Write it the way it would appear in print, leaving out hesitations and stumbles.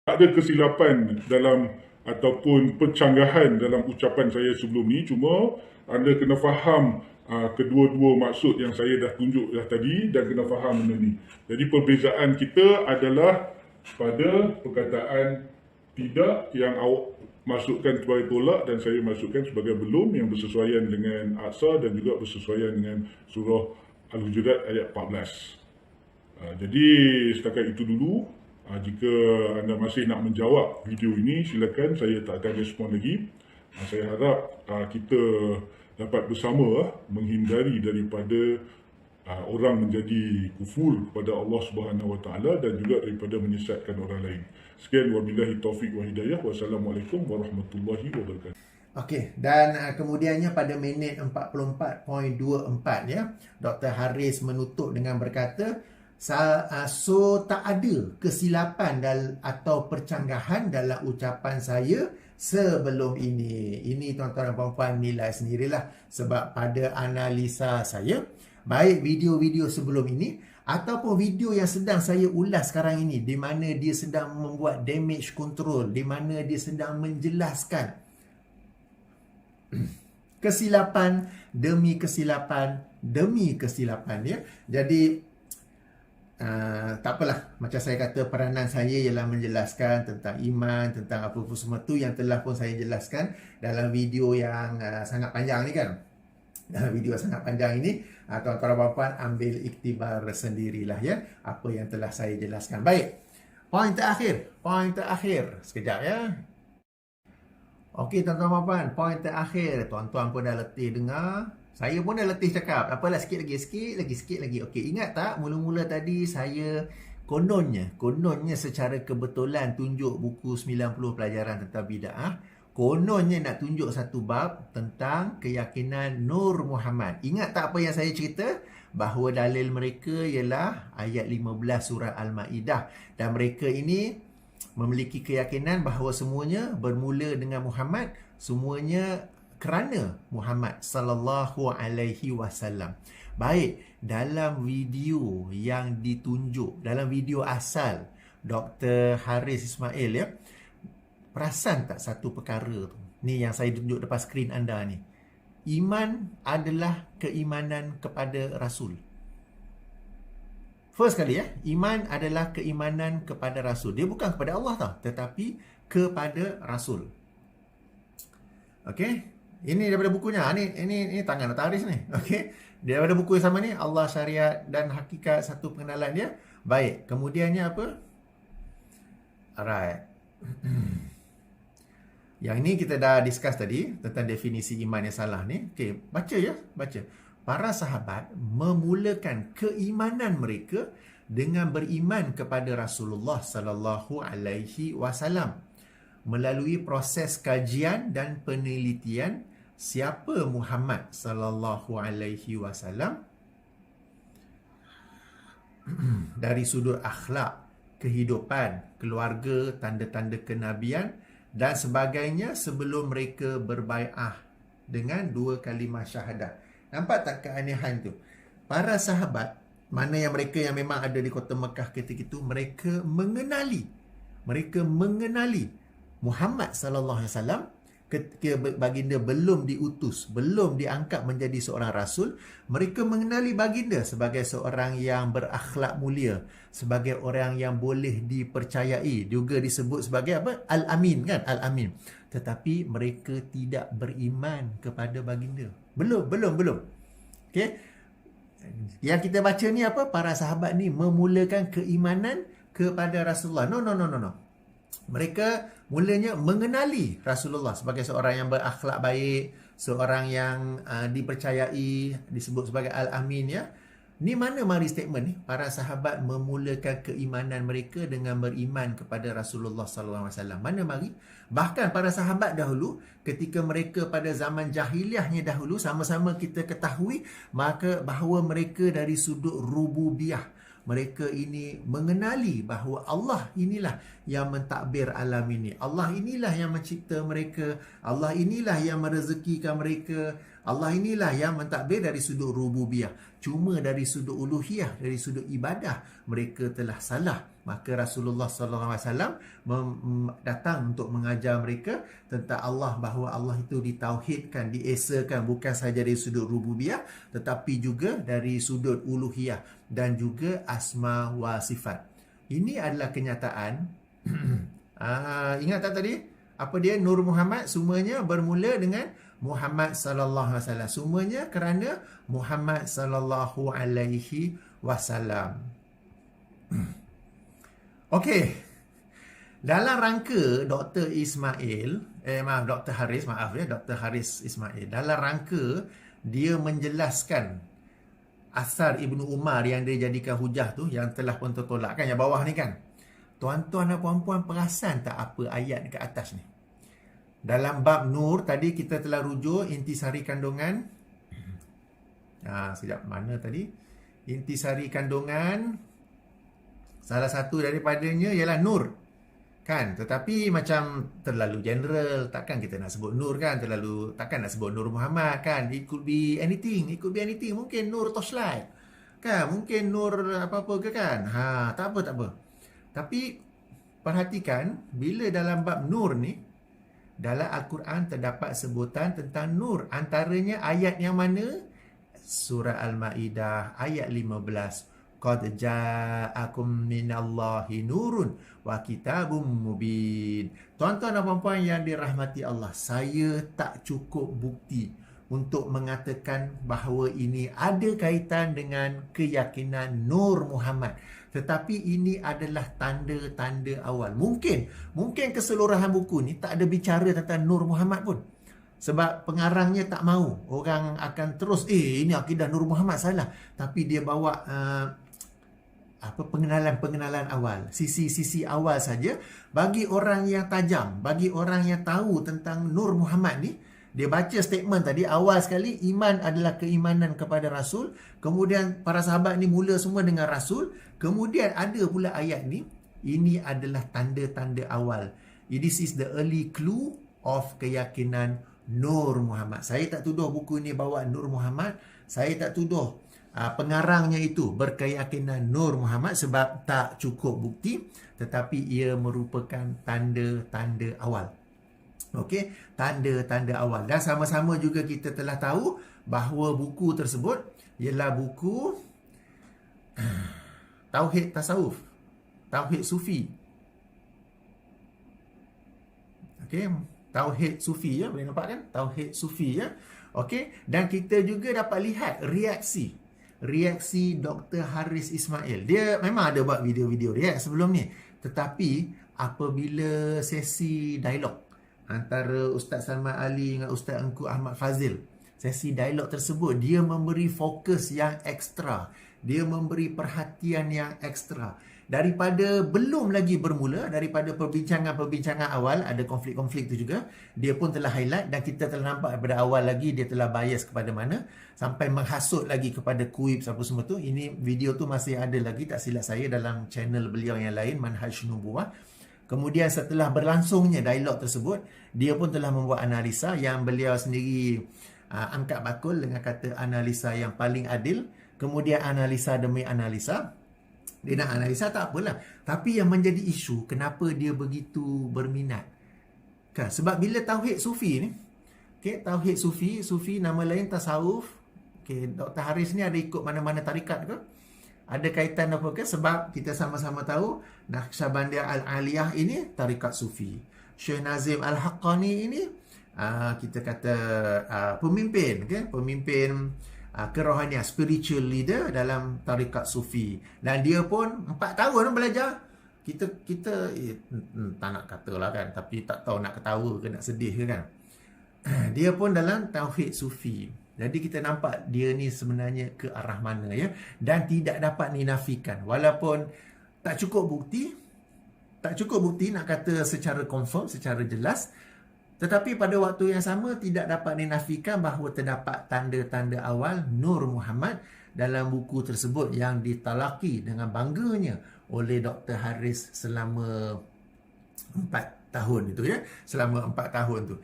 Tak ada kesilapan dalam ataupun pencanggahan dalam ucapan saya sebelum ni, cuma anda kena faham kedua-dua maksud yang saya dah tunjuk dah tadi, dan kena faham benda ni. Jadi perbezaan kita adalah pada perkataan tidak yang awak masukkan sebagai tolak dan saya masukkan sebagai belum, yang bersesuaian dengan Aqsa dan juga bersesuaian dengan surah Al-Hujurat ayat 14. Jadi setakat itu dulu. Jika anda masih nak menjawab video ini, silakan, saya tak akan respon lagi. Saya harap kita dapat bersama menghindari daripada orang menjadi kufur kepada Allah Subhanahu Wa Taala dan juga daripada menyesatkan orang lain. Sekian, wabillahi taufik wa hidayah. Wassalamualaikum warahmatullahi wabarakatuh. Okey, dan kemudiannya pada minit 44.24 ya, Dr. Haris menutup dengan berkata, so tak ada kesilapan atau percanggahan dalam ucapan saya sebelum ini. Ini tuan-tuan dan puan-puan nilai sendirilah, sebab pada analisa saya, baik video-video sebelum ini ataupun video yang sedang saya ulas sekarang ini, di mana dia sedang membuat damage control, di mana dia sedang menjelaskan kesilapan demi kesilapan demi kesilapan ya. Jadi tak apalah, macam saya kata, peranan saya ialah menjelaskan tentang iman, tentang apa-apa semua tu yang telah pun saya jelaskan dalam video yang sangat panjang ni kan. Dalam video yang sangat panjang ini, tuan-tuan dan puan-puan ambil iktibar sendirilah ya, apa yang telah saya jelaskan. Baik, poin terakhir sekejap ya. Okey tuan-tuan dan puan-puan, poin terakhir. Tuan-tuan pun dah letih dengar, saya pun dah letih cakap. Apalah, sikit lagi. Okey, ingat tak mula-mula tadi saya kononnya secara kebetulan tunjuk buku 90 pelajaran tentang bid'ah. Kononnya nak tunjuk satu bab tentang keyakinan Nur Muhammad. Ingat tak apa yang saya cerita? Bahawa dalil mereka ialah ayat 15 surah Al-Ma'idah. Dan mereka ini memiliki keyakinan bahawa semuanya bermula dengan Muhammad, semuanya kerana Muhammad sallallahu alaihi wasallam. Baik, dalam video yang ditunjuk, dalam video asal Dr. Haris Ismail ya, perasan tak satu perkara tu? Ni yang saya tunjuk depan skrin anda ni. Iman adalah keimanan kepada Rasul. First kali ya, iman adalah keimanan kepada Rasul. Dia bukan kepada Allah tau, tetapi kepada Rasul. Okey? Ini daripada bukunya. Ini tangan Dr. Haris ni. Okey. Daripada buku yang sama ni, Allah, Syariat dan Hakikat, satu pengenalan dia. Baik. Kemudiannya apa? Alright. Yang ni kita dah discuss tadi tentang definisi iman yang salah ni. Okey, baca ya, baca. Para sahabat memulakan keimanan mereka dengan beriman kepada Rasulullah sallallahu alaihi wasallam melalui proses kajian dan penelitian siapa Muhammad sallallahu alaihi wasallam dari sudut akhlak, kehidupan, keluarga, tanda-tanda kenabian dan sebagainya sebelum mereka berbai'ah dengan dua kalimah syahadah. Nampak tak keanehan tu? Para sahabat, mana yang mereka yang memang ada di kota Mekah ketika itu, mereka mengenali Muhammad sallallahu alaihi wasallam ketika baginda belum diutus, belum diangkat menjadi seorang rasul. Mereka mengenali baginda sebagai seorang yang berakhlak mulia, sebagai orang yang boleh dipercayai, juga disebut sebagai apa? Al-Amin kan? Al-Amin. Tetapi mereka tidak beriman kepada baginda. Belum. Okey. Yang kita baca ni apa? Para sahabat ni memulakan keimanan kepada Rasulullah. No. Mereka mulanya mengenali Rasulullah sebagai seorang yang berakhlak baik, seorang yang dipercayai, disebut sebagai Al-Amin ya. Ni mana mari statement ni? Para sahabat memulakan keimanan mereka dengan beriman kepada Rasulullah sallallahu alaihi wasallam. Mana mari? Bahkan para sahabat dahulu, ketika mereka pada zaman jahiliahnya dahulu, sama-sama kita ketahui maka bahawa mereka dari sudut rububiyah, mereka ini mengenali bahawa Allah inilah yang mentadbir alam ini. Allah inilah yang mencipta mereka. Allah inilah yang merezekikan mereka. Allah inilah yang mentadbir dari sudut rububiyah. Cuma dari sudut uluhiyah, dari sudut ibadah, mereka telah salah. maka Rasulullah SAW datang untuk mengajar mereka tentang Allah, bahawa Allah itu ditauhidkan, diesakan bukan sahaja dari sudut rububiyah tetapi juga dari sudut uluhiyah dan juga asma wa sifat. Ini adalah kenyataan. Ingat tak tadi? Apa dia? Nur Muhammad, semuanya bermula dengan Muhammad sallallahu alaihi wasallam. Semuanya kerana Muhammad sallallahu alaihi wasallam. Okey. Dalam rangka Dr. Haris Ismail, dalam rangka dia menjelaskan asar Ibnu Umar yang dia jadikan hujah tu, yang telah pun tertolak kan, yang bawah ni kan. Tuan-tuan dan puan-puan perasan tak apa ayat dekat atas ni? Dalam bab Nur tadi kita telah rujuk intisari kandungan. Sekejap, mana tadi? Intisari kandungan, salah satu daripadanya ialah Nur. Kan? Tetapi macam terlalu general, takkan kita nak sebut Nur kan? Takkan nak sebut Nur Muhammad kan? It could be anything. Mungkin Nur Torchlight. Kan? Mungkin Nur apa-apa ke kan? Tak apa. Tapi perhatikan, bila dalam bab Nur ni, dalam Al-Quran terdapat sebutan tentang Nur. Antaranya ayat yang mana? Surah Al-Ma'idah ayat 15. Qad ja'akum minallahi nurun wa kitabum mubin. Tuan-tuan dan puan-puan yang dirahmati Allah, saya tak cukup bukti untuk mengatakan bahawa ini ada kaitan dengan keyakinan Nur Muhammad. Tetapi ini adalah tanda-tanda awal. Mungkin keseluruhan buku ni tak ada bicara tentang Nur Muhammad pun. Sebab pengarangnya tak mahu orang akan terus, ini akidah Nur Muhammad salah. Tapi dia bawa pengenalan awal, sisi-sisi awal saja bagi orang yang tajam, bagi orang yang tahu tentang Nur Muhammad ni. Dia baca statement tadi, awal sekali iman adalah keimanan kepada Rasul. Kemudian para sahabat ni mula semua dengan Rasul. Kemudian ada pula ayat ni, ini adalah tanda-tanda awal. This is the early clue of keyakinan Nur Muhammad. Saya tak tuduh buku ni bawa Nur Muhammad. Saya tak tuduh pengarangnya itu berkeyakinan Nur Muhammad sebab tak cukup bukti. Tetapi ia merupakan tanda-tanda awal. Okey, tanda-tanda awal. Dan sama-sama juga kita telah tahu bahawa buku tersebut ialah buku Tauhid Tasawuf, Tauhid Sufi. Okey, Tauhid Sufi ya, boleh nampak kan? Tauhid Sufi ya. Okey, dan kita juga dapat lihat reaksi Dr. Haris Ismail. Dia memang ada buat video-video dia sebelum ni. Tetapi apabila sesi dialog antara Ustaz Salman Ali dengan Ustaz Engku Ahmad Fazil, sesi dialog tersebut, dia memberi fokus yang ekstra. Dia memberi perhatian yang ekstra. Daripada belum lagi bermula, daripada perbincangan awal, ada konflik-konflik tu juga, dia pun telah highlight dan kita telah nampak daripada awal lagi dia telah bias kepada mana, sampai menghasut lagi kepada kuib apa semua tu. Ini video tu masih ada lagi, tak silap saya, dalam channel beliau yang lain, Manhaj Nubuwah. Kemudian setelah berlangsungnya dialog tersebut, dia pun telah membuat analisa yang beliau sendiri angkat bakul dengan kata analisa yang paling adil. Kemudian analisa demi analisa. Dia nak analisa tak apalah. Tapi yang menjadi isu, kenapa dia begitu berminat? Kan? Sebab bila Tauhid Sufi ni, Tauhid Sufi nama lain tasawuf. Dr. Haris ni ada ikut mana-mana tarikat ke? Ada kaitan apa ke? Sebab kita sama-sama tahu Naqsyabandiyah Al-Aliyah ini tarikat Sufi. Syekh Nazim Al-Haqqani ini kita kata pemimpin kerohanian, spiritual leader dalam tarikat Sufi. Dan dia pun 4 tahun belajar. Kita tak nak katalah kan, tapi tak tahu nak ketawa ke nak sedih ke kan. Dia pun dalam Tauhid Sufi. Jadi kita nampak dia ni sebenarnya ke arah mana ya, dan tidak dapat dinafikan. Walaupun tak cukup bukti nak kata secara confirm, secara jelas, tetapi pada waktu yang sama tidak dapat dinafikan bahawa terdapat tanda-tanda awal Nur Muhammad dalam buku tersebut yang ditalaki dengan bangganya oleh Dr. Haris selama 4 tahun itu ya, selama 4 tahun tu.